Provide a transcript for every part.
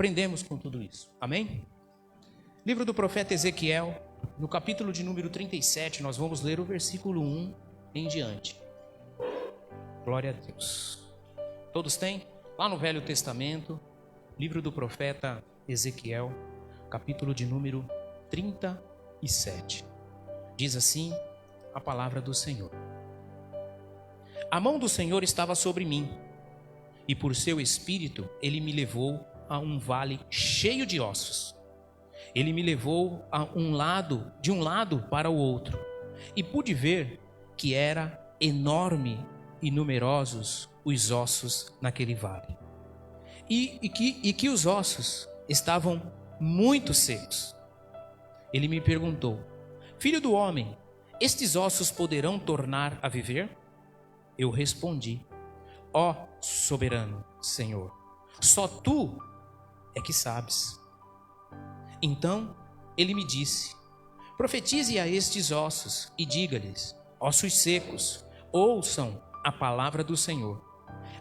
aprendemos com tudo isso. Amém? Livro do profeta Ezequiel, no capítulo de número 37, nós vamos ler o versículo 1 em diante. Glória a Deus. Todos têm? Lá no Velho Testamento, livro do profeta Ezequiel, capítulo de número 37. Diz assim a palavra do Senhor. A mão do Senhor estava sobre mim, e por seu espírito ele me levou a um vale cheio de ossos. Ele me levou de um lado para o outro, e pude ver que era enorme e numerosos os ossos naquele vale, e que os ossos estavam muito secos. Ele me perguntou: Filho do homem, estes ossos poderão tornar a viver? Eu respondi: Ó soberano Senhor, só tu é que sabes. Então ele me disse: Profetize a estes ossos e diga-lhes: Ossos secos, ouçam a palavra do Senhor.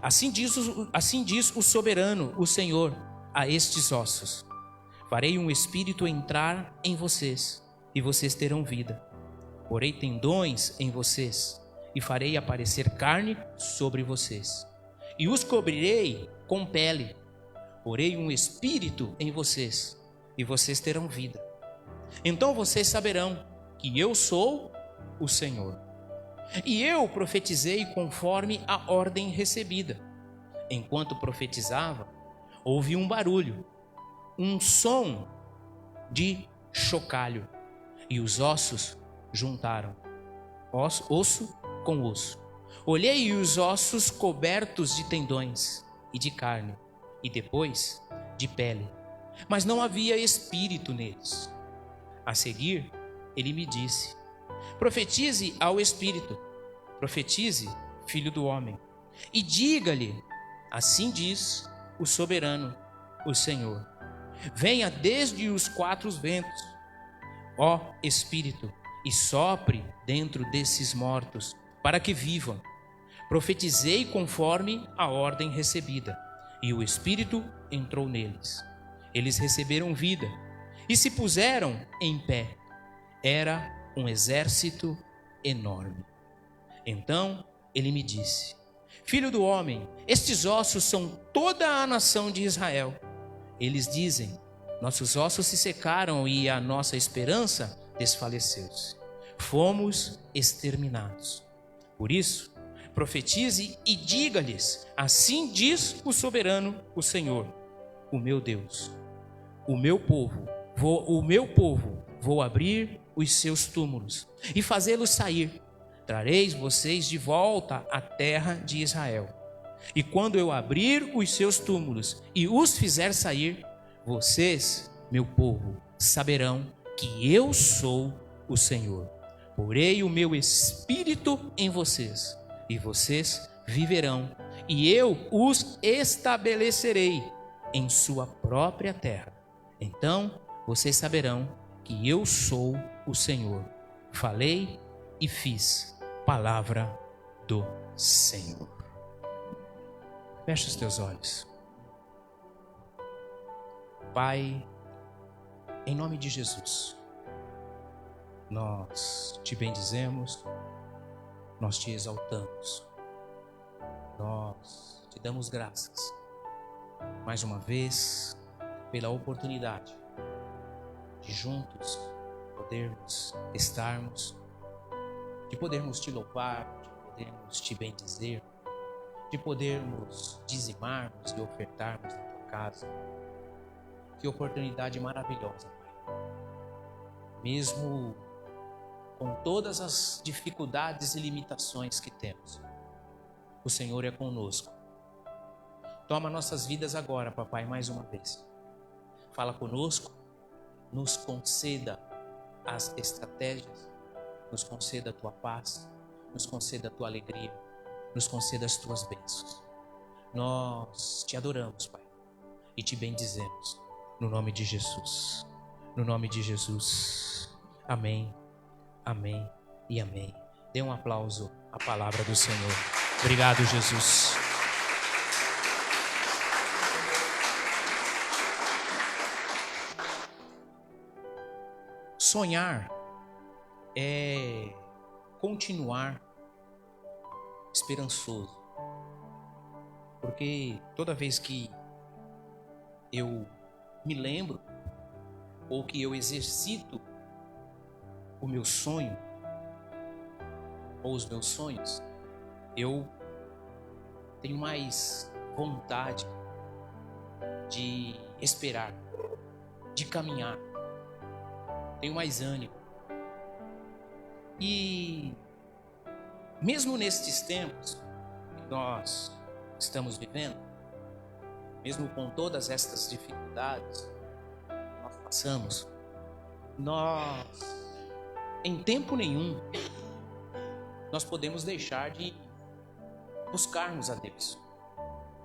Assim diz o soberano, o Senhor, a estes ossos: Farei um espírito entrar em vocês, e vocês terão vida. Porei tendões em vocês, e farei aparecer carne sobre vocês, e os cobrirei com pele. Porei um espírito em vocês, e vocês terão vida. Então vocês saberão que eu sou o Senhor. E eu profetizei conforme a ordem recebida. Enquanto profetizava, houve um barulho, um som de chocalho, e os ossos juntaram, osso com osso. Olhei e os ossos cobertos de tendões e de carne, e depois de pele, mas não havia espírito neles. A seguir, ele me disse: Profetize ao espírito, profetize, filho do homem, e diga-lhe: Assim diz o soberano, o Senhor: Venha desde os quatro ventos, ó espírito, e sopre dentro desses mortos, para que vivam. Profetizei conforme a ordem recebida, e o espírito entrou neles. Eles receberam vida e se puseram em pé. Era um exército enorme. Então ele me disse: Filho do homem, estes ossos são toda a nação de Israel. Eles dizem: Nossos ossos se secaram e a nossa esperança desfaleceu-se. Fomos exterminados. Por isso, profetize e diga-lhes: Assim diz o soberano, o Senhor, o meu Deus. O meu povo, vou abrir os seus túmulos e fazê-los sair. Trareis vocês de volta à terra de Israel. E quando eu abrir os seus túmulos e os fizer sair, vocês, meu povo, saberão que eu sou o Senhor. Porei o meu espírito em vocês, e vocês viverão, e eu os estabelecerei em sua própria terra. Então vocês saberão que eu sou o Senhor. Falei e fiz. Palavra do Senhor. Fecha os teus olhos. Pai, em nome de Jesus, nós te bendizemos, nós te exaltamos, nós te damos graças, mais uma vez, pela oportunidade de juntos podermos estarmos, de podermos te louvar, de podermos te bendizer, de podermos dizimarmos e ofertarmos na tua casa. Que oportunidade maravilhosa, Pai. Mesmo com todas as dificuldades e limitações que temos, o Senhor é conosco. Toma nossas vidas agora, Papai, mais uma vez. Fala conosco, nos conceda as estratégias, nos conceda a tua paz, nos conceda a tua alegria, nos conceda as tuas bênçãos. Nós te adoramos, Pai, e te bendizemos, no nome de Jesus. No nome de Jesus. Amém, amém e amém. Dê um aplauso à palavra do Senhor. Obrigado, Jesus. sonhar é continuar esperançoso. Porque toda vez que eu me lembro, ou que eu exercito o meu sonho, ou os meus sonhos, eu tenho mais vontade de esperar, de caminhar, tenho mais ânimo. E mesmo nestes tempos que nós estamos vivendo, mesmo com todas estas dificuldades que nós passamos, nós, em tempo nenhum, nós podemos deixar de buscarmos a Deus.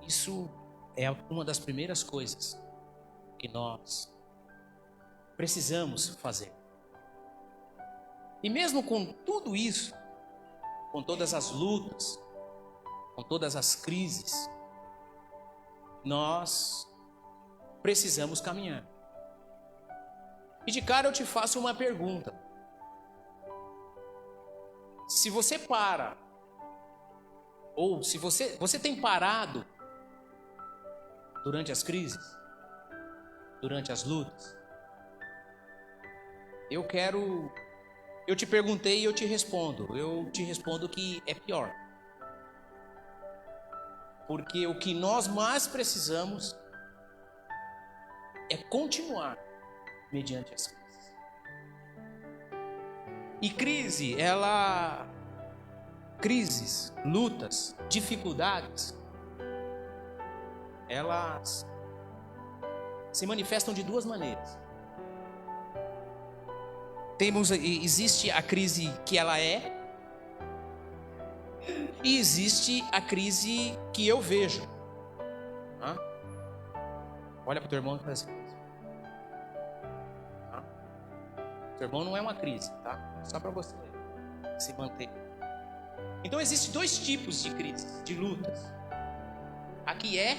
Isso é uma das primeiras coisas que nós precisamos fazer. E mesmo com tudo isso, com todas as lutas, com todas as crises, nós precisamos caminhar. E de cara eu te faço uma pergunta. Se você para, ou se você tem parado durante as crises, durante as lutas, eu te perguntei e eu te respondo que é pior. Porque o que nós mais precisamos é continuar mediante as crises. E crises, lutas, dificuldades, elas se manifestam de duas maneiras. Existe a crise que ela é, e existe a crise que eu vejo. Olha para o teu irmão e fala assim: teu irmão não é uma crise, tá? Só para você se manter. Então existem dois tipos de crises, de lutas. A que é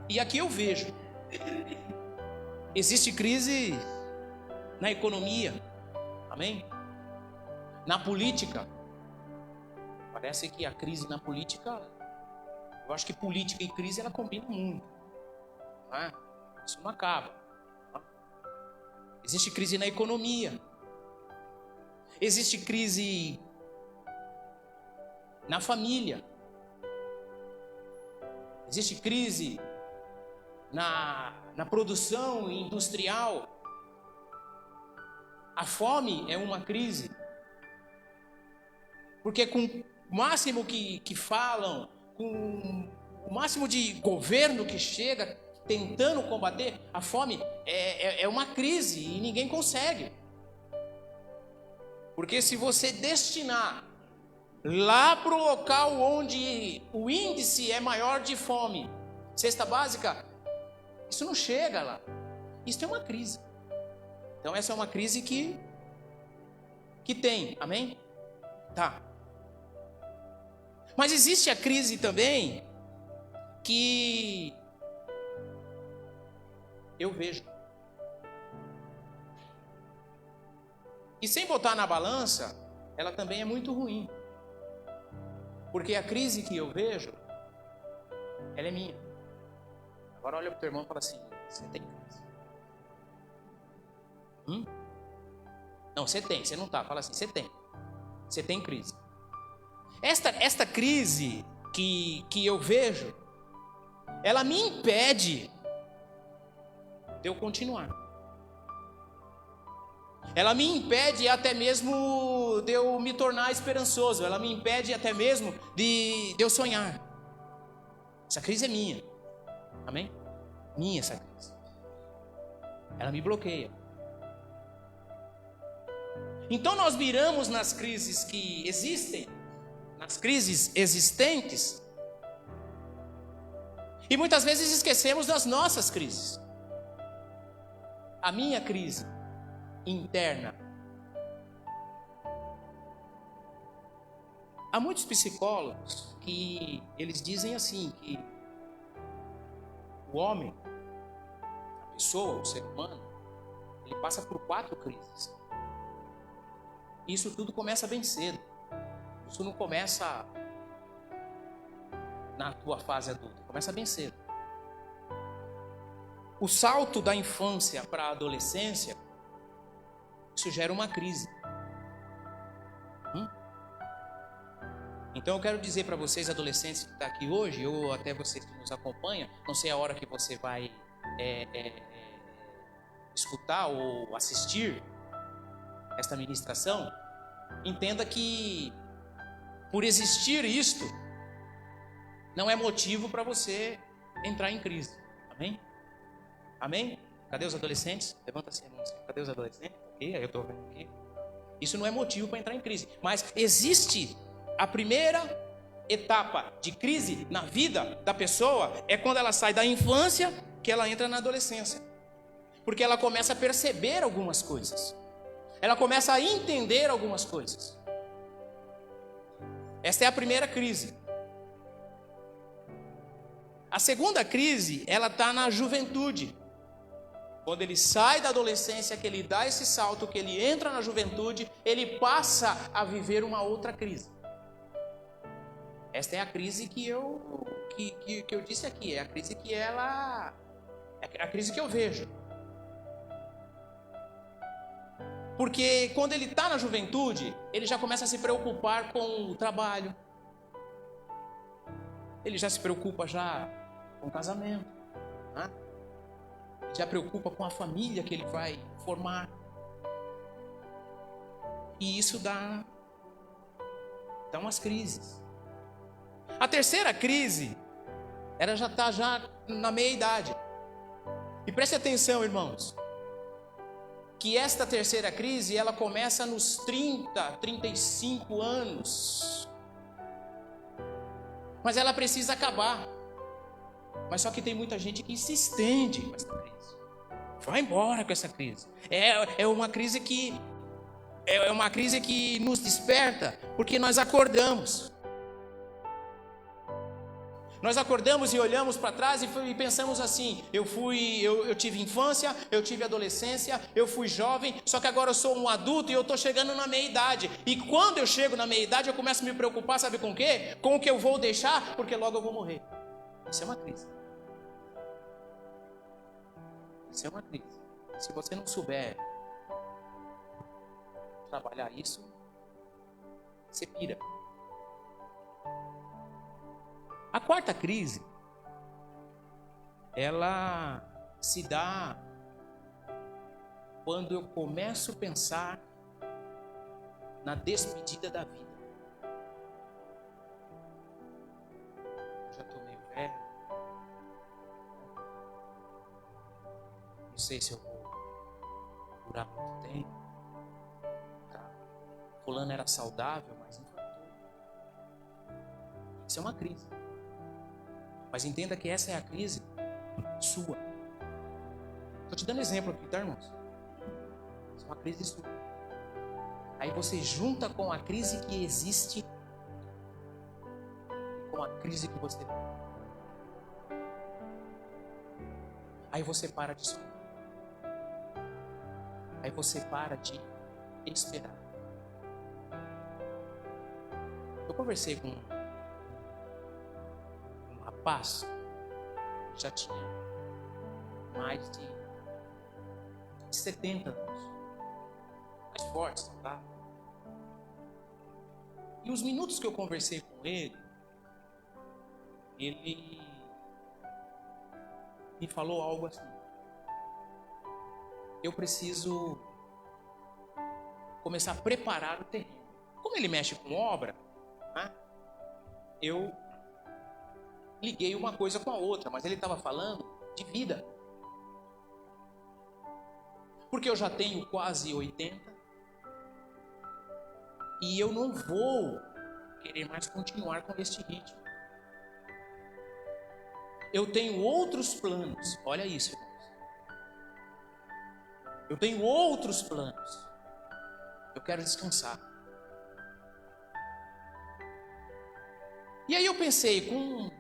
e a que eu vejo. Existe crise na economia, amém? Na política. Parece que a crise na política, eu acho que política e crise ela combina muito, não é? Isso não acaba. Existe crise na economia. Existe crise na família. Existe crise na produção industrial. A fome é uma crise. Porque com o máximo que falam, com o máximo de governo que chega tentando combater, a fome é uma crise e ninguém consegue. Porque se você destinar lá para o local onde o índice é maior de fome, cesta básica, isso não chega lá. Isso é uma crise. Então essa é uma crise que tem, amém? Tá. Mas existe a crise também que eu vejo. E sem botar na balança, ela também é muito ruim. Porque a crise que eu vejo, ela é minha. Agora olha para o teu irmão e fala assim: você tem crise? Não, você tem, você não está. Fala assim: você tem. Você tem crise. Esta crise que eu vejo, ela me impede de eu continuar. Ela me impede até mesmo de eu me tornar esperançoso. Ela me impede até mesmo de eu sonhar. Essa crise é minha. Amém? Minha essa crise. Ela me bloqueia. Então nós miramos nas crises que existem, nas crises existentes, e muitas vezes esquecemos das nossas crises. A minha crise interna. Há muitos psicólogos que eles dizem assim, que o homem, a pessoa, o ser humano, ele passa por 4 crises. Isso tudo começa bem cedo. Isso não começa na tua fase adulta, começa bem cedo. O salto da infância para a adolescência, isso gera uma crise. Então eu quero dizer para vocês, adolescentes que estão aqui hoje, ou até vocês que nos acompanham, não sei a hora que você vai escutar ou assistir esta ministração, entenda que por existir isto, não é motivo para você entrar em crise. Amém? Amém? Cadê os adolescentes? Levanta assim a mão. Cadê os adolescentes? Aqui, eu estou vendo aqui. Isso não é motivo para entrar em crise. Mas existe a primeira etapa de crise na vida da pessoa, é quando ela sai da infância, que ela entra na adolescência. Porque ela começa a perceber algumas coisas. Ela começa a entender algumas coisas. Esta é a primeira crise. A segunda crise, ela está na juventude. Quando ele sai da adolescência, que ele dá esse salto, que ele entra na juventude, ele passa a viver uma outra crise. Esta é a crise que eu disse aqui, é a crise que é a crise que eu vejo. Porque quando ele está na juventude, ele já começa a se preocupar com o trabalho. Ele já se preocupa já com o casamento. Né? Ele já preocupa com a família que ele vai formar. E isso dá umas crises. A terceira crise, ela já está já na meia-idade. E preste atenção, irmãos, que esta terceira crise, ela começa nos 30, 35 anos. Mas ela precisa acabar. Mas só que tem muita gente que se estende com essa crise. Vai embora com essa crise. É uma crise que nos desperta, porque nós acordamos. Nós acordamos e olhamos para trás e pensamos assim: eu tive infância, eu tive adolescência, eu fui jovem, só que agora eu sou um adulto e eu estou chegando na meia-idade. E quando eu chego na meia-idade, eu começo a me preocupar, sabe com o quê? Com o que eu vou deixar, porque logo eu vou morrer. Isso é uma crise. Isso é uma crise. Se você não souber trabalhar isso, você pira. A quarta crise, ela se dá quando eu começo a pensar na despedida da vida. Eu já estou meio velho. Não sei se eu vou durar muito tempo. Fulano era saudável, mas infartou. Isso é uma crise. Mas entenda que essa é a crise sua. Estou te dando exemplo aqui, tá, irmãos? Isso é uma crise sua. Aí você junta com a crise que existe e com a crise que você tem. Aí você para de sonhar. Aí você para de esperar. Eu conversei com rapaz, já tinha mais de 70 anos, mais forte, saudável. E os minutos que eu conversei com ele me falou algo assim: eu preciso começar a preparar o terreno. Como ele mexe com obra, né? Eu liguei uma coisa com a outra, mas ele estava falando de vida. Porque eu já tenho quase 80 e eu não vou querer mais continuar com este ritmo. Eu tenho outros planos. Olha isso, irmãos. Eu tenho outros planos. Eu quero descansar. E aí eu pensei, com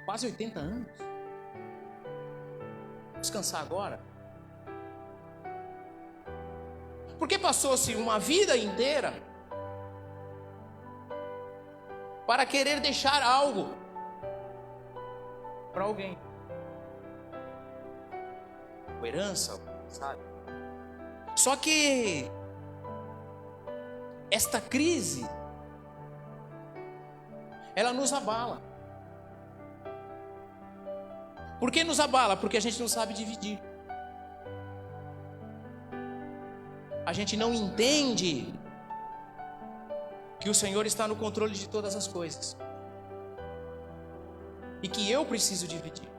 quase 80 anos, descansar agora? Porque passou-se uma vida inteira para querer deixar algo para alguém. Uma herança, sabe? Só que esta crise, ela nos abala. Por que nos abala? Porque a gente não sabe dividir. A gente não entende que o Senhor está no controle de todas as coisas e que eu preciso dividir.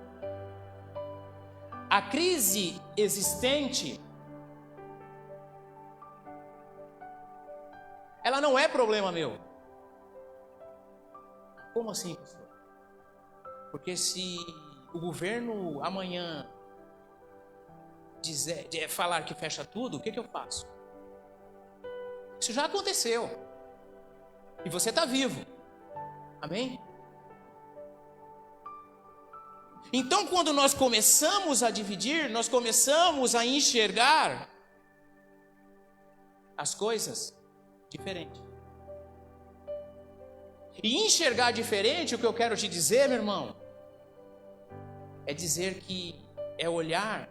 A crise existente, ela não é problema meu. Como assim, pastor? Porque se o governo amanhã falar que fecha tudo, o que eu faço? Isso já aconteceu. E você está vivo. Amém? Então, quando nós começamos a dividir, nós começamos a enxergar as coisas diferente. E enxergar diferente, o que eu quero te dizer, meu irmão, é dizer que é olhar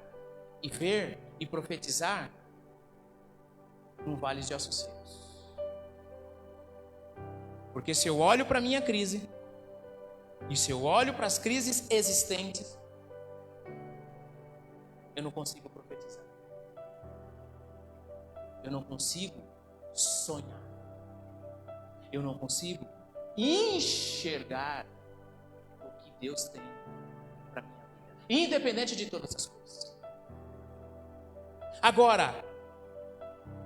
e ver e profetizar num vale de ossos secos. Porque se eu olho para a minha crise, e se eu olho para as crises existentes, eu não consigo profetizar. Eu não consigo sonhar. Eu não consigo enxergar o que Deus tem para a minha vida, independente de todas as coisas. Agora,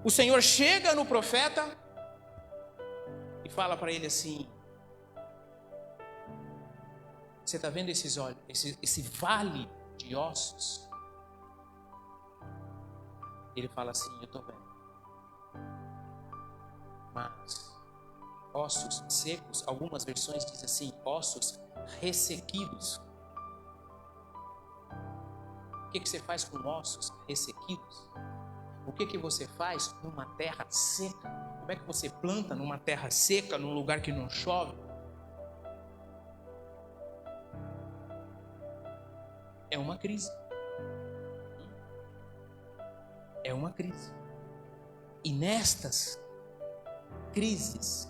o Senhor chega no profeta e fala para ele assim: você está vendo esses olhos, esse vale de ossos? Ele fala assim: eu estou vendo. Mas ossos secos, algumas versões dizem assim: ossos ressequidos. O que você faz com ossos ressequidos? O que você faz numa terra seca? Como é que você planta numa terra seca, num lugar que não chove? É uma crise. É uma crise. E nestas crises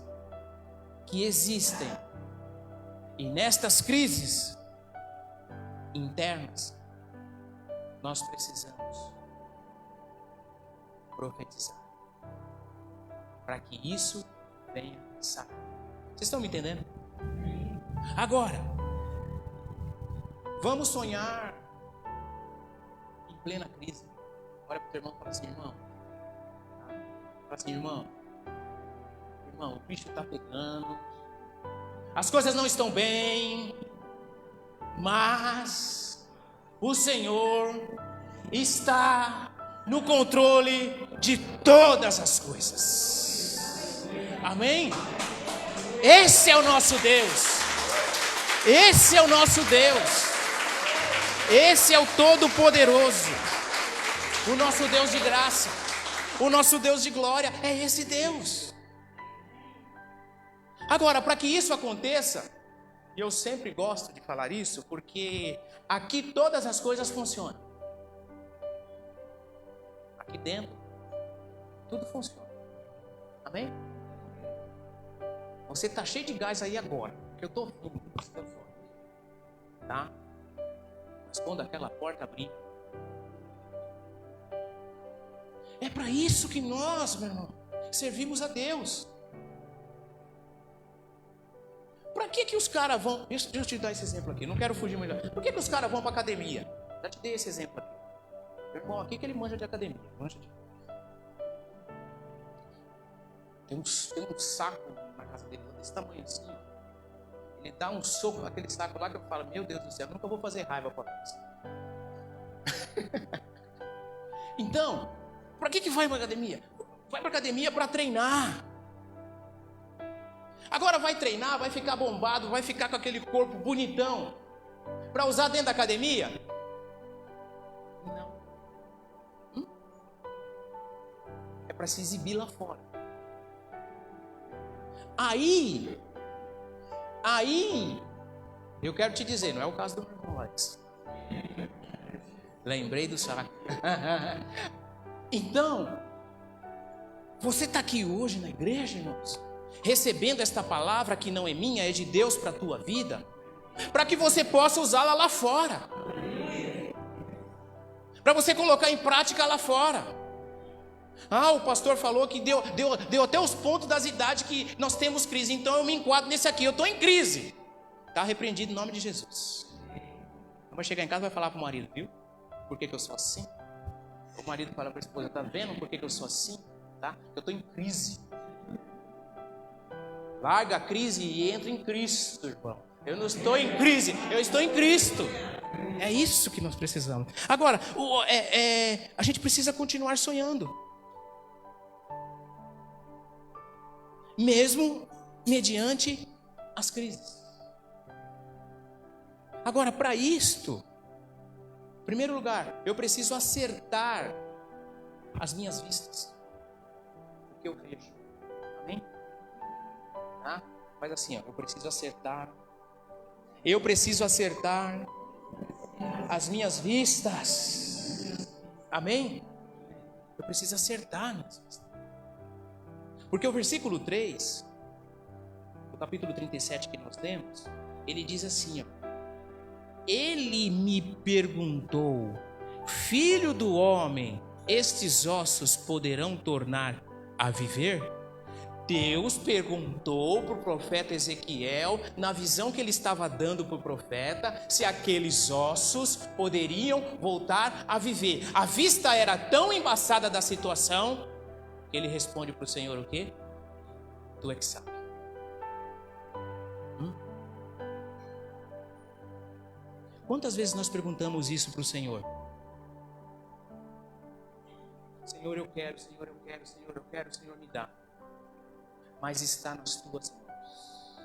que existem, e nestas crises internas, nós precisamos profetizar para que isso venha sair. Vocês estão me entendendo? Agora, vamos sonhar em plena crise. Olha para o teu irmão e fala assim: irmão. Fala assim: irmão, o bicho está pegando, as coisas não estão bem, mas o Senhor está no controle de todas as coisas. Amém? Esse é o nosso Deus. Esse é o nosso Deus. Esse é o Todo-Poderoso. O nosso Deus de graça. O nosso Deus de glória. É esse Deus. Agora, para que isso aconteça, e eu sempre gosto de falar isso, porque aqui todas as coisas funcionam. Aqui dentro, tudo funciona. Amém? Você está cheio de gás aí agora, porque eu estou vendo os teus olhos. Tá? Mas quando aquela porta abrir, é para isso que nós, meu irmão, servimos a Deus. Para que os caras vão... Deixa eu te dar esse exemplo aqui, não quero fugir muito. Por que os caras vão para academia? Já te dei esse exemplo aqui. Meu irmão aqui que ele manja de academia. Tem um saco na casa dele, desse tamanho assim. Ele dá um soco naquele saco lá que eu falo: meu Deus do céu, nunca vou fazer raiva para isso. Então, para que vai para academia? Vai para academia para treinar. Agora vai treinar, vai ficar bombado, vai ficar com aquele corpo bonitão para usar dentro da academia? Não. É para se exibir lá fora. Aí, eu quero te dizer, não é o caso do meu irmão Alex. Lembrei do saco. Então, você está aqui hoje na igreja, irmãos, recebendo esta palavra que não é minha, é de Deus para a tua vida, para que você possa usá-la lá fora, para você colocar em prática lá fora. O pastor falou que deu até os pontos das idades que nós temos crise, então eu me enquadro nesse aqui, eu estou em crise. Está repreendido em nome de Jesus. Vai chegar em casa e vai falar para o marido, viu? Por que eu sou assim? O marido fala para a esposa, tá vendo por que eu sou assim? Tá? Eu estou em crise. Larga a crise e entra em Cristo, irmão. Eu não estou em crise, eu estou em Cristo. É isso que nós precisamos. Agora, a gente precisa continuar sonhando. Mesmo mediante as crises. Agora, para isto, em primeiro lugar, eu preciso acertar as minhas vistas. O que eu vejo. Amém? Tá? Faz assim, ó, eu preciso acertar as minhas vistas. Amém? Eu preciso acertar minhas vistas. Porque o versículo 3, do capítulo 37 que nós temos, ele diz assim, ó, ele me perguntou, filho do homem, estes ossos poderão tornar a viver? Deus perguntou para o profeta Ezequiel, na visão que ele estava dando para o profeta, se aqueles ossos poderiam voltar a viver. A vista era tão embaçada da situação, que ele responde para o Senhor o quê? Tu é que sabe. Quantas vezes nós perguntamos isso para o Senhor? Senhor, eu quero, Senhor, eu quero, Senhor, eu quero, Senhor, me dá. Mas está nas tuas mãos.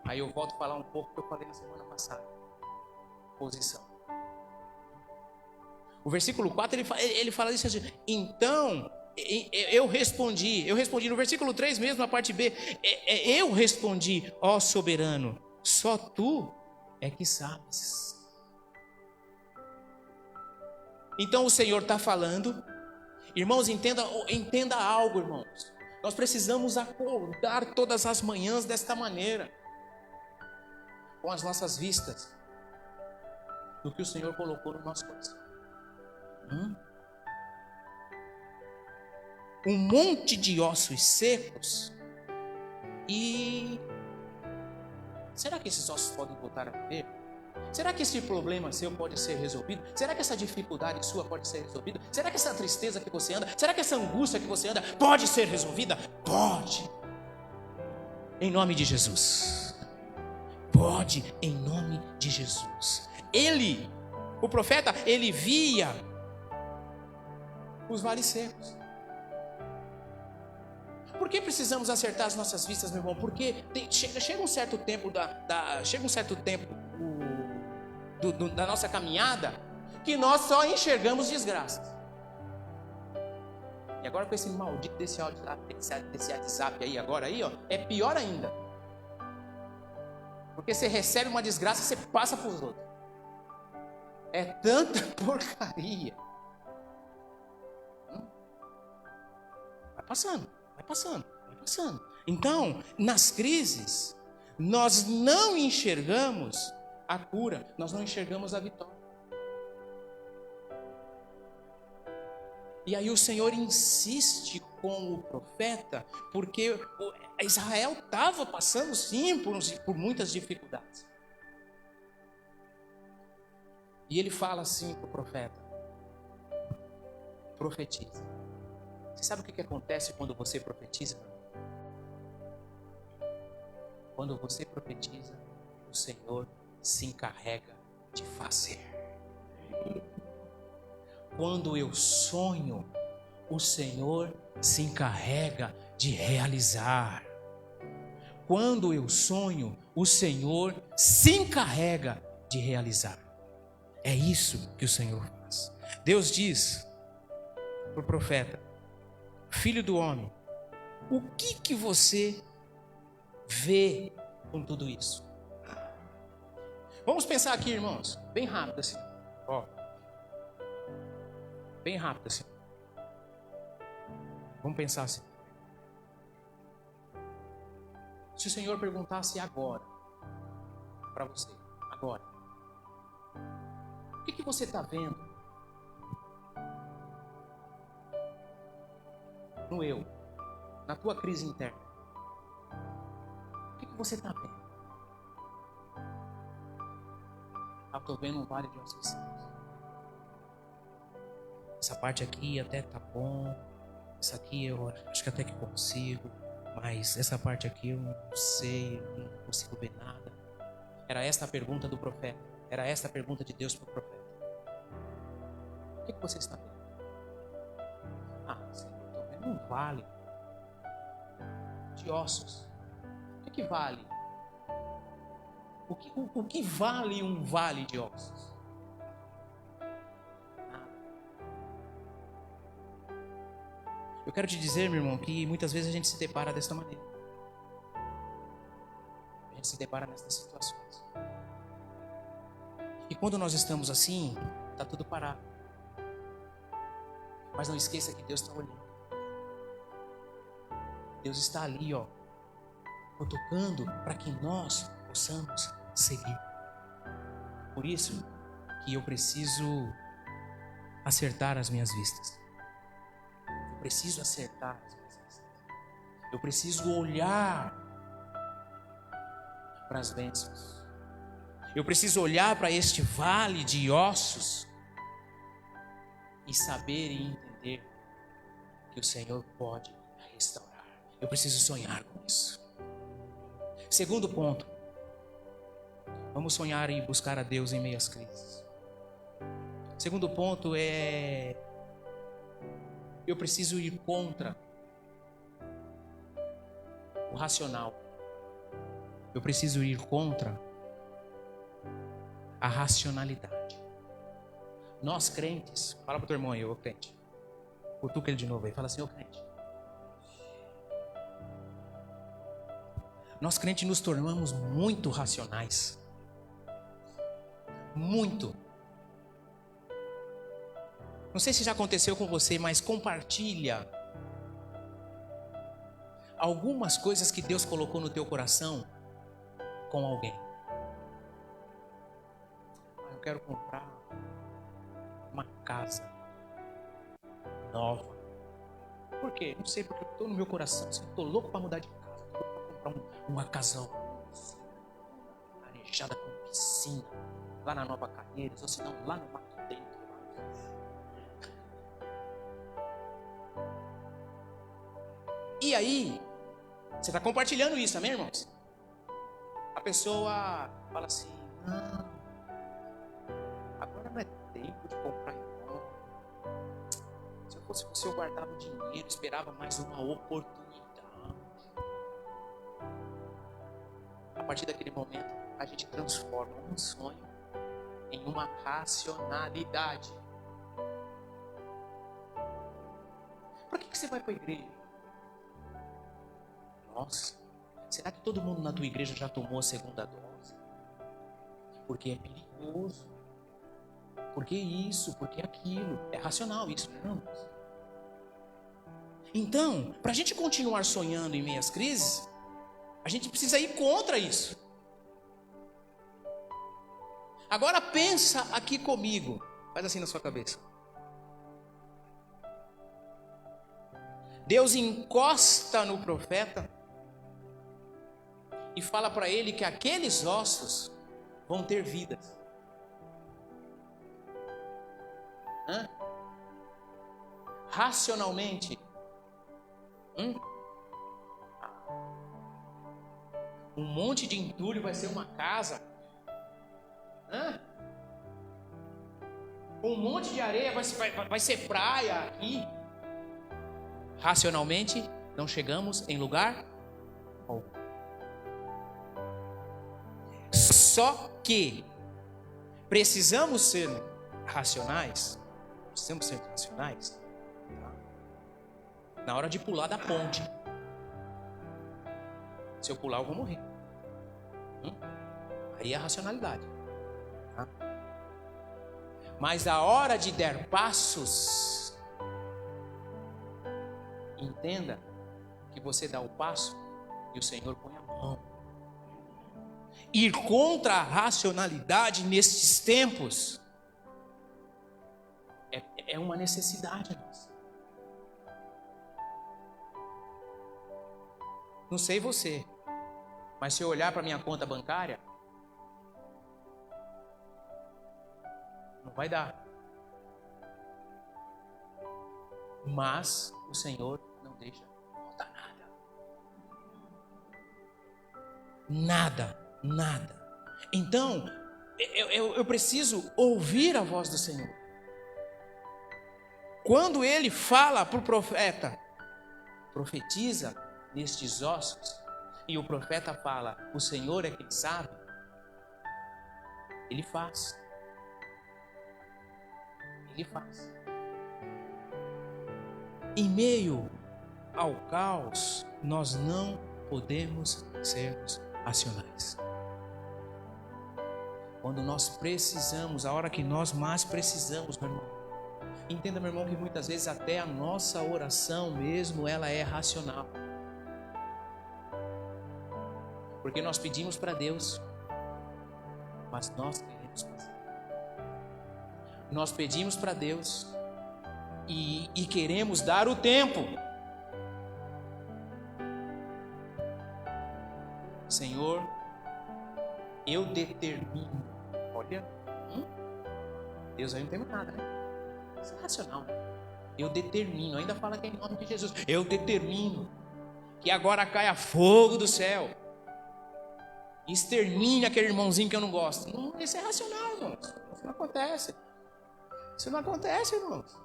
Aí eu volto a falar um pouco que eu falei na semana passada. Posição. O versículo 4, ele fala isso assim, então, eu respondi no versículo 3 mesmo, na parte B, eu respondi, ó soberano, só tu é que sabes. Então o Senhor está falando, irmãos, entenda algo, irmãos, nós precisamos acordar todas as manhãs desta maneira, com as nossas vistas, do que o Senhor colocou no nosso coração. Um monte de ossos secos. E será que esses ossos podem voltar a viver? Será que esse problema seu pode ser resolvido? Será que essa dificuldade sua pode ser resolvida? Será que essa tristeza que você anda, será que essa angústia que você anda pode ser resolvida? Pode. Em nome de Jesus. Pode, em nome de Jesus. O profeta, ele via os vales secos. Por que precisamos acertar as nossas vistas, meu irmão? Porque chega um certo tempo da nossa caminhada que nós só enxergamos desgraças. E agora com esse maldito desse WhatsApp aí agora aí, ó, é pior ainda. Porque você recebe uma desgraça, você passa para os outros. É tanta porcaria. Vai passando. Então, nas crises, nós não enxergamos a cura, nós não enxergamos a vitória. E aí o Senhor insiste com o profeta, porque Israel estava passando sim por muitas dificuldades. E ele fala assim para o profeta: profetiza. Você sabe o que acontece quando você profetiza? Quando você profetiza, o Senhor se encarrega de fazer. Quando eu sonho, o Senhor se encarrega de realizar. Quando eu sonho, o Senhor se encarrega de realizar. É isso que o Senhor faz. Deus diz para o profeta: filho do homem, o que você vê com tudo isso? Vamos pensar aqui, irmãos, bem rápido assim. Ó. Bem rápido assim. Vamos pensar assim. Se o Senhor perguntasse agora para você, agora, o que você está vendo no eu, na tua crise interna? O que você está vendo? Estou vendo um vale de ossos secos. Essa parte aqui até tá bom. Essa aqui eu acho que até que consigo. Mas essa parte aqui eu não sei, eu não consigo ver nada. Era esta a pergunta do profeta. Era esta a pergunta de Deus para o profeta. O que você está vendo? Senhor, eu estou vendo um vale de ossos. O que vale? O que vale um vale de ossos? Nada. Eu quero te dizer, meu irmão, que muitas vezes a gente se depara desta maneira. A gente se depara nessas situações. E quando nós estamos assim, está tudo parado. Mas não esqueça que Deus está olhando. Deus está ali, ó, tocando para que nós possamos seguir. Por isso que eu preciso acertar as minhas vistas. Eu preciso acertar as minhas vistas. Eu preciso olhar para as bênçãos. Eu preciso olhar para este vale de ossos e saber e entender que o Senhor pode restaurar. Eu preciso sonhar com isso. Segundo ponto, vamos sonhar e buscar a Deus em meio às crises. Segundo ponto é: eu preciso ir contra o racional. Eu preciso ir contra a racionalidade. Nós crentes, fala para o teu irmão aí, ô crente. Cutuca ele de novo aí, fala assim, ô crente. Nós crentes nos tornamos muito racionais. Muito. Não sei se já aconteceu com você, mas compartilha algumas coisas que Deus colocou no teu coração com alguém. Eu quero comprar uma casa nova. Por quê? Não sei, porque eu estou no meu coração. Eu estou louco para mudar de casa. Estou louco para comprar uma casão arejada com piscina lá na Nova Carneiros, ou se não, lá no Mato Dentro. E aí, você está compartilhando isso, amém, irmãos? A pessoa fala assim: não, agora não é tempo de comprar imóvel. Se eu fosse você, eu guardava o dinheiro, esperava mais uma oportunidade. A partir daquele momento, a gente transforma um sonho em uma racionalidade. Por que você vai para a igreja? Nossa, será que todo mundo na tua igreja já tomou a segunda dose? Porque é perigoso. Porque isso, porque aquilo. É racional isso, não? Então, para a gente continuar sonhando em meio às crises, a gente precisa ir contra isso. Agora pensa aqui comigo. Faz assim na sua cabeça. Deus encosta no profeta e fala para ele que aqueles ossos vão ter vidas. Racionalmente, um monte de entulho vai ser uma casa. Um monte de areia vai ser praia aqui. Racionalmente, não chegamos em lugar algum. Só que precisamos ser racionais. Precisamos ser racionais. Tá? Na hora de pular da ponte. Se eu pular, eu vou morrer. Aí é a racionalidade. Tá? Mas a hora de dar passos, entenda que você dá o passo e o Senhor põe a mão. Ir contra a racionalidade nestes tempos é uma necessidade nossa. Não sei você, mas se eu olhar para minha conta bancária, não vai dar. Mas o Senhor não deixa faltar nada. Nada. Então, eu preciso ouvir a voz do Senhor. Quando Ele fala para o profeta, profetiza nestes ossos, e o profeta fala, o Senhor é quem sabe, Ele faz. Ele faz. Em meio ao caos, nós não podemos sermos racionais. Quando nós precisamos, a hora que nós mais precisamos, meu irmão. Entenda, meu irmão, que muitas vezes até a nossa oração mesmo, ela é racional. Porque nós pedimos para Deus, mas nós queremos fazer. Nós pedimos para Deus e queremos dar o tempo. Senhor, eu determino. Olha, Deus aí não tem mais nada, né? Isso é racional. Eu determino, ainda fala que é em nome de Jesus. Eu determino que agora caia fogo do céu. Extermine aquele irmãozinho que eu não gosto. Não, isso é racional, irmãos. Isso não acontece. Isso não acontece, irmãos.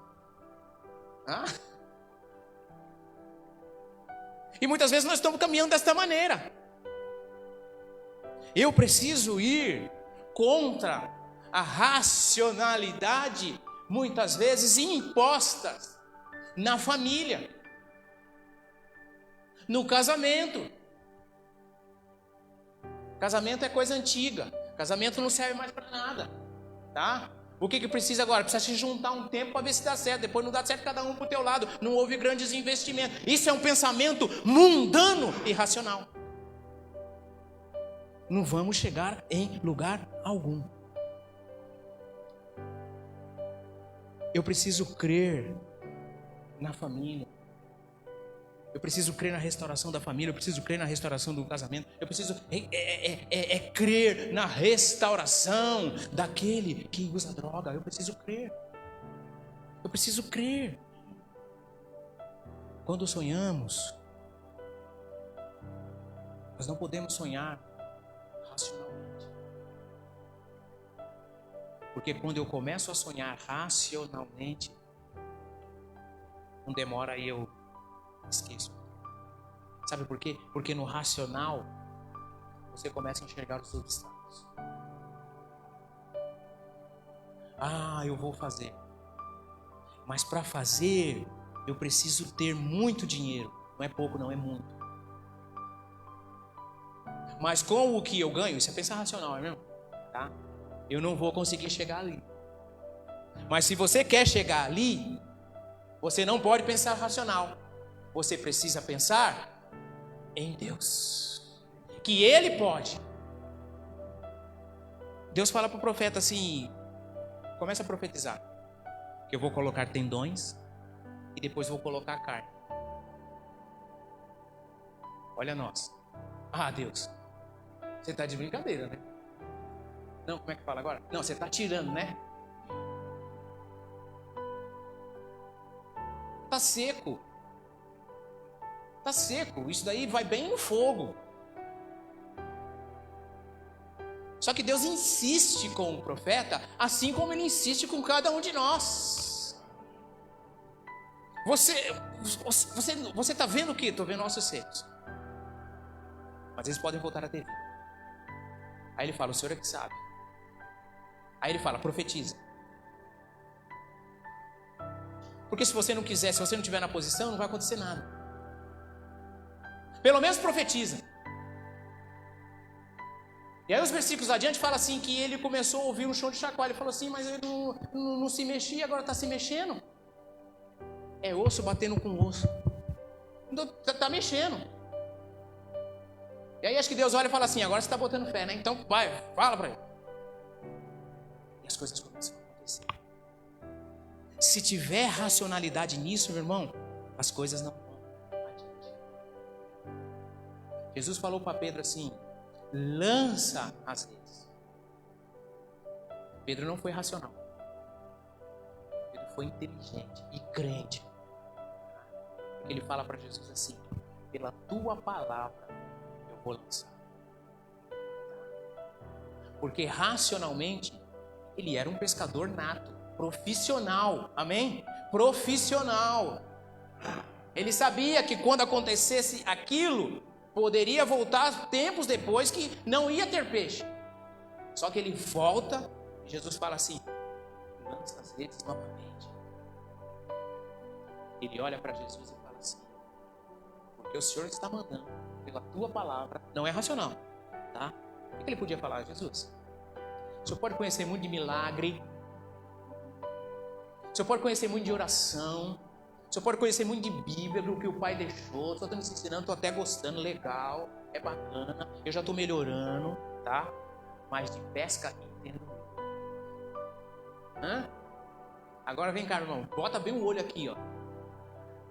E muitas vezes nós estamos caminhando desta maneira. Eu preciso ir contra a racionalidade, muitas vezes imposta na família, no casamento. Casamento é coisa antiga. Casamento não serve mais para nada, tá? O que precisa agora? Precisa se juntar um tempo para ver se dá certo. Depois não dá certo, cada um para o teu lado. Não houve grandes investimentos. Isso é um pensamento mundano e irracional. Não vamos chegar em lugar algum. Eu preciso crer na família. Eu preciso crer na restauração da família. Eu preciso crer na restauração do casamento. Eu preciso crer na restauração daquele que usa droga. Eu preciso crer. Eu preciso crer. Quando sonhamos, nós não podemos sonhar racionalmente. Porque quando eu começo a sonhar racionalmente, não demora e eu esqueço. Sabe por quê? Porque no racional você começa a enxergar os obstáculos. Eu vou fazer. Mas para fazer, eu preciso ter muito dinheiro. Não é pouco, não, é muito. Mas com o que eu ganho, isso é pensar racional, é mesmo? Tá? Eu não vou conseguir chegar ali. Mas se você quer chegar ali, você não pode pensar racional. Você precisa pensar em Deus, que Ele pode. Deus fala para o profeta assim, começa a profetizar, que eu vou colocar tendões e depois vou colocar carne. Olha nós. Deus, você está de brincadeira, né? Não, como é que fala agora? Não, você está tirando, né? Está seco. Está seco, isso daí vai bem no fogo. Só que Deus insiste com o profeta, assim como Ele insiste com cada um de nós. Você está vendo o que? Estou vendo nossos secos. Mas eles podem voltar a ter vida. Aí Ele fala, o Senhor é que sabe. Aí Ele fala, profetiza. Porque se você não quiser, se você não estiver na posição, não vai acontecer nada. Pelo menos profetiza. E aí os versículos adiante falam assim, que ele começou a ouvir um som de chacoalho. Ele falou assim, mas ele não se mexia, agora está se mexendo. É osso batendo com osso. Está mexendo. E aí acho que Deus olha e fala assim, agora você está botando fé, né? Então vai, fala para ele. E as coisas começam a acontecer. Se tiver racionalidade nisso, meu irmão, as coisas não vão adiante. Jesus falou para Pedro assim, lança as redes. Pedro não foi racional. Pedro foi inteligente e crente. Ele fala para Jesus assim, pela tua palavra eu vou lançar. Porque racionalmente ele era um pescador nato, profissional, amém? Profissional. Ele sabia que quando acontecesse aquilo, poderia voltar tempos depois que não ia ter peixe. Só que ele volta e Jesus fala assim, lança as redes novamente. Ele olha para Jesus e fala assim, porque o Senhor está mandando pela tua palavra, não é racional, tá? O que ele podia falar? Jesus, o Senhor pode conhecer muito de milagre, o Senhor pode conhecer muito de oração, o Senhor pode conhecer muito de Bíblia, do que o Pai deixou, só estou me ensinando, estou até gostando, legal, é bacana, eu já estou melhorando, tá? Mas de pesca entendo. Agora vem cá, irmão, bota bem o olho aqui, ó.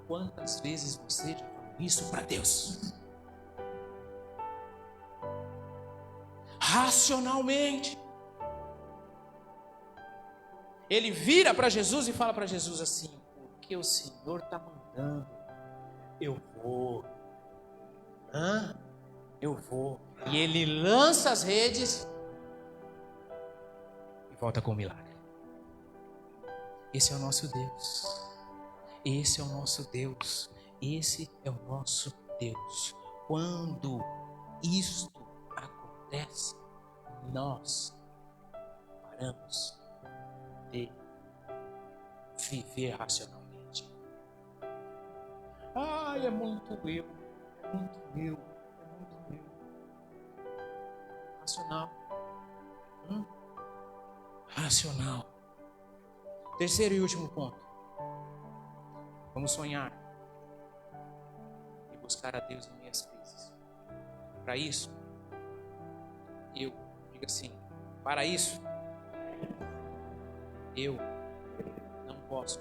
Quantas vezes você já falou isso para Deus? Racionalmente. Ele vira para Jesus e fala para Jesus assim, porque o Senhor está mandando, eu vou. Eu vou. E ele lança as redes e volta com o milagre. Esse é o nosso Deus. Esse é o nosso Deus. Esse é o nosso Deus. Quando isto acontece, nós paramos de viver racionalmente. É muito eu, é muito eu, é muito eu. Racional. Racional. Terceiro e último ponto. Vamos sonhar e buscar a Deus em minhas crises. Para isso, eu digo assim, para isso, eu não posso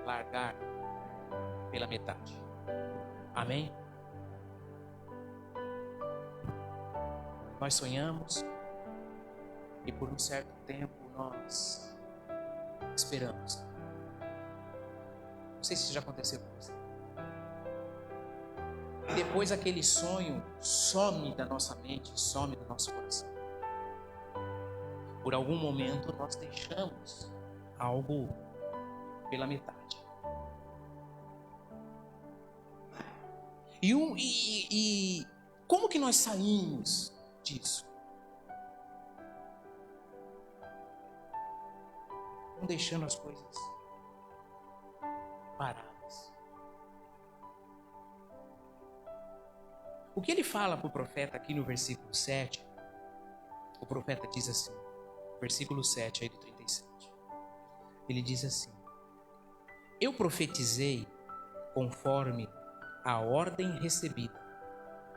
largar pela metade. Amém? Nós sonhamos e por um certo tempo nós esperamos. Não sei se isso já aconteceu com você. E depois aquele sonho some da nossa mente, some do nosso coração. Por algum momento nós deixamos algo pela metade. E como que nós saímos disso? Não deixando as coisas paradas. O que ele fala para o profeta aqui no versículo 7, o profeta diz assim, versículo 7 aí do 37, ele diz assim, eu profetizei conforme a ordem recebida.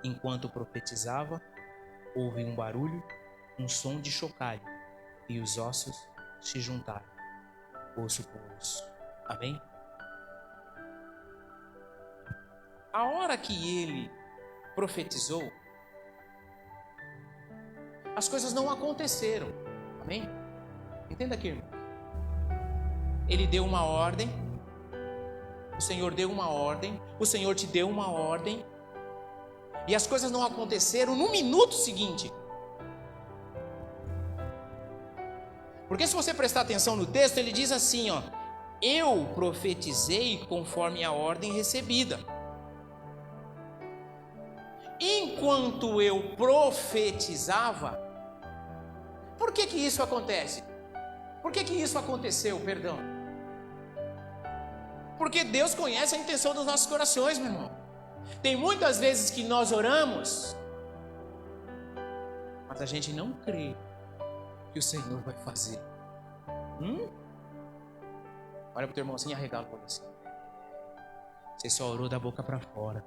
Enquanto profetizava, houve um barulho, um som de chocalho, e os ossos se juntaram, osso por osso. Amém? A hora que ele profetizou, as coisas não aconteceram. Amém? Entenda aqui, irmão. Ele deu uma ordem, o Senhor deu uma ordem, o Senhor te deu uma ordem, e as coisas não aconteceram no minuto seguinte. Porque se você prestar atenção no texto, ele diz assim, ó, eu profetizei conforme a ordem recebida. Enquanto eu profetizava, por que isso acontece? Por que isso aconteceu, perdão? Porque Deus conhece a intenção dos nossos corações, meu irmão. Tem muitas vezes que nós oramos, mas a gente não crê que o Senhor vai fazer. Olha para o teu irmão assim e arregala o olho assim. Você só orou da boca para fora.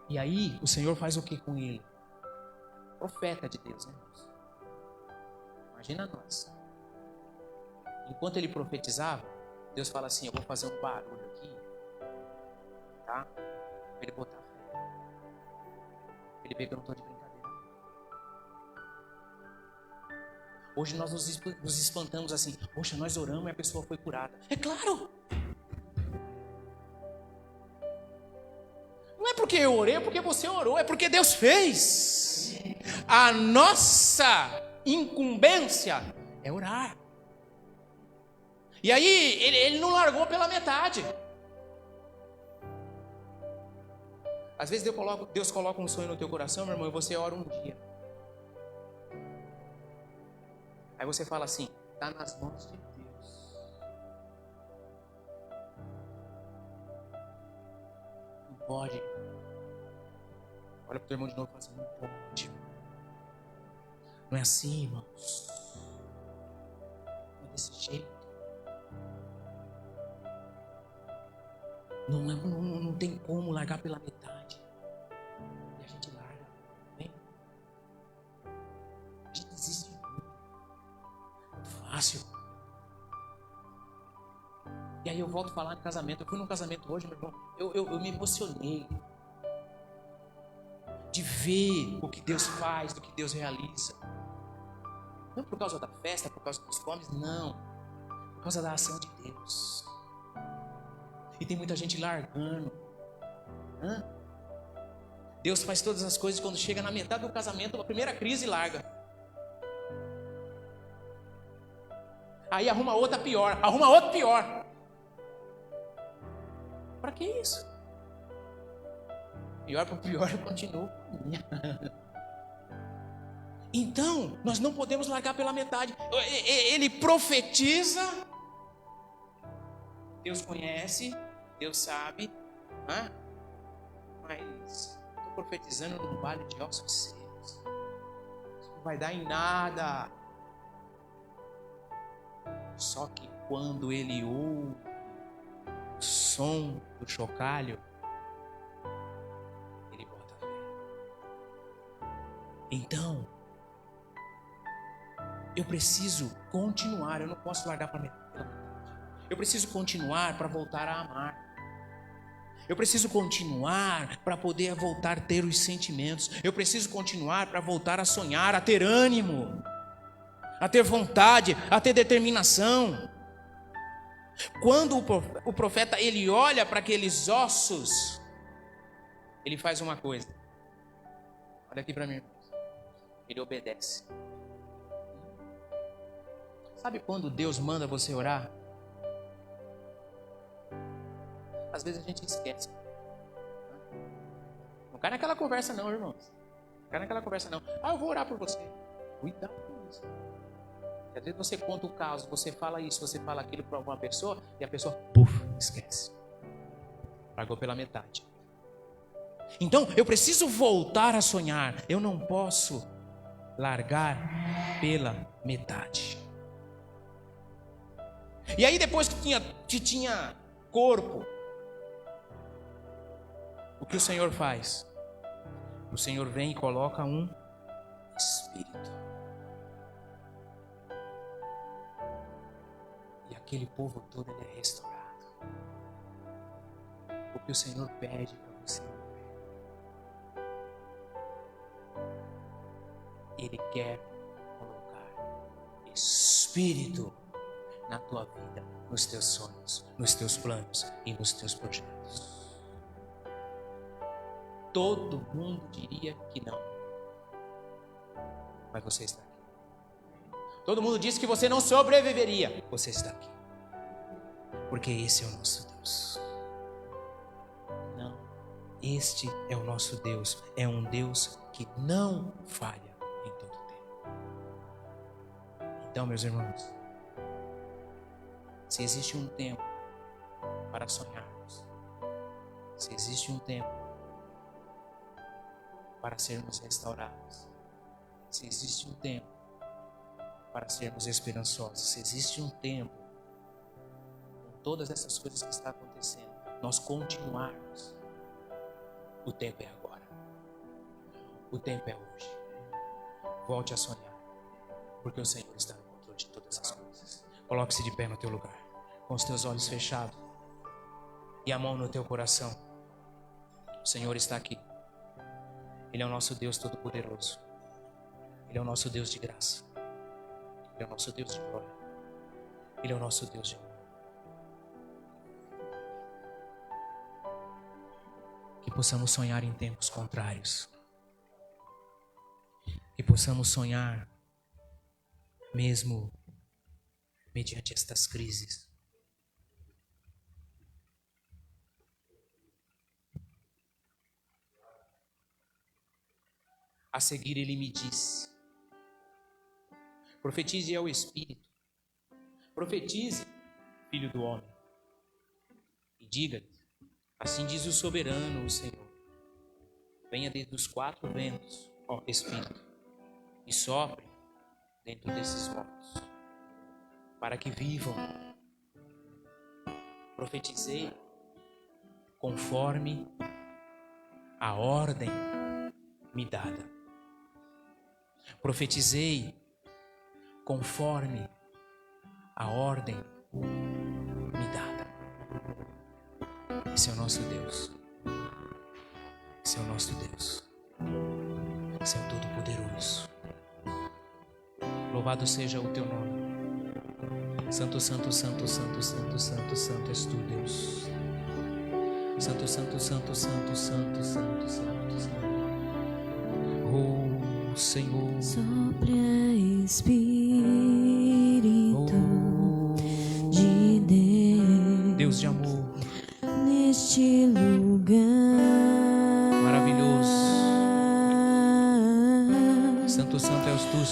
E aí o Senhor faz o que com ele? Profeta de Deus, né, irmãos? Imagina nós. Enquanto ele profetizava, Deus fala assim: eu vou fazer um barulho aqui, tá? Pra ele botar fé. Ele vê que eu não estou de brincadeira. Hoje nós nos espantamos assim: poxa, nós oramos e a pessoa foi curada. É claro! Não é porque eu orei, é porque você orou, é porque Deus fez. A nossa incumbência é orar. E aí, ele não largou pela metade. Às vezes Deus coloca um sonho no teu coração, meu irmão, e você ora um dia. Aí você fala assim: está nas mãos de Deus. Não pode. Olha para o teu irmão de novo e fala assim: não pode. Não é assim, irmãos. Não é desse jeito. Não tem como largar pela metade. E a gente larga, bem? A gente desiste de tudo. Muito fácil. E aí eu volto a falar no casamento. Eu fui num casamento hoje, meu irmão. Eu me emocionei de ver o que Deus faz, do que Deus realiza. Não por causa da festa, por causa dos comes, não. Por causa da ação de Deus. E tem muita gente largando. Deus faz todas as coisas, quando chega na metade do casamento, a primeira crise, larga. Aí arruma outra pior, arruma outro pior. Para que isso? Pior para pior, eu continuo. Então, nós não podemos largar pela metade. Ele profetiza. Deus conhece, Deus sabe. Mas estou profetizando num vale de ossos secos. Isso não vai dar em nada. Só que quando ele ouve o som do chocalho, ele bota fé. Então, eu preciso continuar. Eu não posso largar para metade. Eu preciso continuar para voltar a amar. Eu preciso continuar para poder voltar a ter os sentimentos. Eu preciso continuar para voltar a sonhar, a ter ânimo, a ter vontade, a ter determinação. Quando o profeta ele olha para aqueles ossos, ele faz uma coisa. Olha aqui para mim. Ele obedece. Sabe quando Deus manda você orar? Às vezes a gente esquece. Não cai naquela conversa não, irmãos. Não cai naquela conversa não. Eu vou orar por você. Cuidado com isso. E às vezes você conta o caso, você fala isso, você fala aquilo para uma pessoa e a pessoa, esquece. Largou pela metade. Então, eu preciso voltar a sonhar. Eu não posso largar pela metade. E aí depois que tinha corpo, o que o Senhor faz? O Senhor vem e coloca um espírito. E aquele povo todo ele é restaurado. O que o Senhor pede para você, Ele quer colocar espírito na tua vida, nos teus sonhos, nos teus planos e nos teus projetos. Todo mundo diria que não, mas você está aqui. Todo mundo disse que você não sobreviveria, você está aqui, porque esse é o nosso Deus. Não, este é o nosso Deus, é um Deus que não falha em todo tempo. Então, meus irmãos, se existe um tempo para sonharmos. Se existe um tempo para sermos restaurados, se existe um tempo para sermos esperançosos, se existe um tempo com todas essas coisas que estão acontecendo, nós continuarmos, o tempo é agora, o tempo é hoje. Volte a sonhar, porque o Senhor está no controle de todas as coisas. Coloque-se de pé no teu lugar, com os teus olhos fechados e a mão no teu coração. O Senhor está aqui. Ele é o nosso Deus Todo-Poderoso. Ele é o nosso Deus de graça. Ele é o nosso Deus de glória. Ele é o nosso Deus de amor. Que possamos sonhar em tempos contrários. Que possamos sonhar mesmo mediante estas crises. A seguir ele me disse: profetize ao Espírito, profetize, filho do homem, e diga-lhe: assim diz o soberano, o Senhor, venha desde os quatro ventos, ó Espírito, e sopre dentro desses mortos, para que vivam. Profetizei conforme a ordem me dada. Profetizei conforme a ordem me dada. Esse é o nosso Deus. Esse é o nosso Deus. Esse é o Todo-Poderoso. Louvado seja o teu nome. Santo, santo, santo, santo, santo, santo, santo és tu, Deus. Santo, santo, santo, santo, santo, santo, santo, santo. Oh, Senhor. Sopra Espírito de Deus, Deus de amor, neste lugar. maravilhoso. Santo, santo és tu, Senhor.